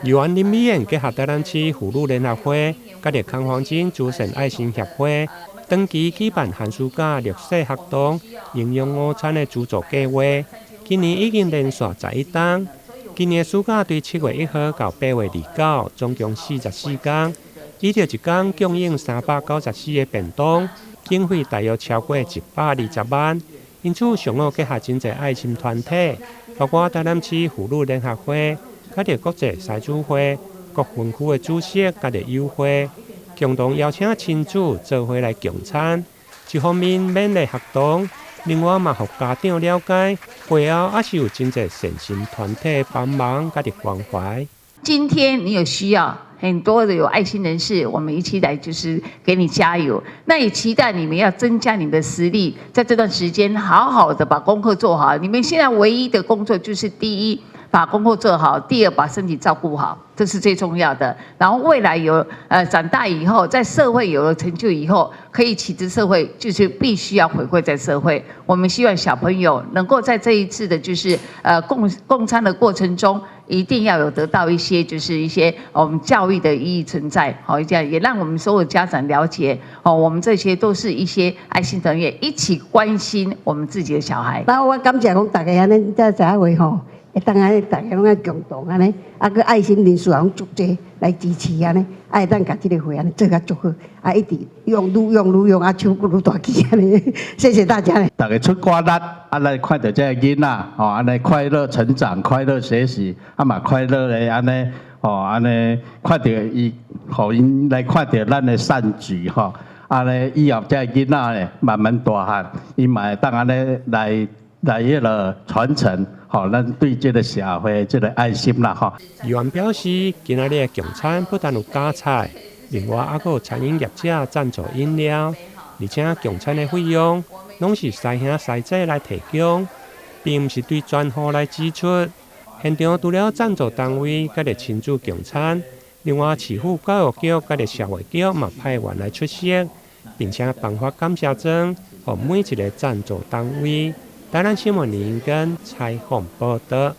由安林美院结合台南市妇女联合会、甲着康黄金慈善爱心协会，长期举办寒暑假绿色活动、营养午餐的资助计划。今年已经连续11档。今年暑假对7月1号到8月29，总共44天，依照一天供应394个便当，经费大约超过120万。因此，上午结合真侪爱心团体，包括台南市妇女联合会、甲着国际西主会、各分区的主席甲着友会，共同邀请亲子做伙来共餐。一方面勉励学童，另外嘛，互家长了解背后也是有真侪善心团体帮忙甲着关怀。今天你有需要，很多的有爱心人士，我们一起来就是给你加油。那也期待你们要增加你们的实力，在这段时间好好的把功课做好。你们现在唯一的工作就是第一，把功课做好；第二，把身体照顾好，这是最重要的。然后未来有长大以后，在社会有了成就以后，可以启智社会，就是必须要回馈在社会。我们希望小朋友能够在这一次的就是共餐的过程中，一定要有得到一些就是一些我们教育的意义存在。好，这样也让我们所有家长了解，我们这些都是一些爱心人员一起关心我们自己的小孩。那我感谢讲大家安尼在在话吼。会当安尼，大家拢爱共同安尼，个爱心人数也拢足济来支持安尼，会当甲这个会安尼做甲足好，一直用愈用，手愈大气安尼。谢谢大家。大家出瓜力，来看到这个囡仔，安尼快乐成长、快乐学习，嘛快乐的安尼，安尼看到伊，互因来看到咱的善举，安尼以后这个囡仔咧慢慢大汉，伊嘛会当安尼来迄个传承。咱对这个社会这个爱心啦，议员表示，今仔日的共餐不但有加菜，另外还有餐饮业者赞助饮料，而且共餐的费用拢是师兄师姐来提供，并不是对专户来支出。现场除了赞助单位甲着亲子共餐，另外市府教育局甲着社会局嘛派员来出席，并且颁发感谢状，予每一个赞助单位。台南新闻林跟采访报道。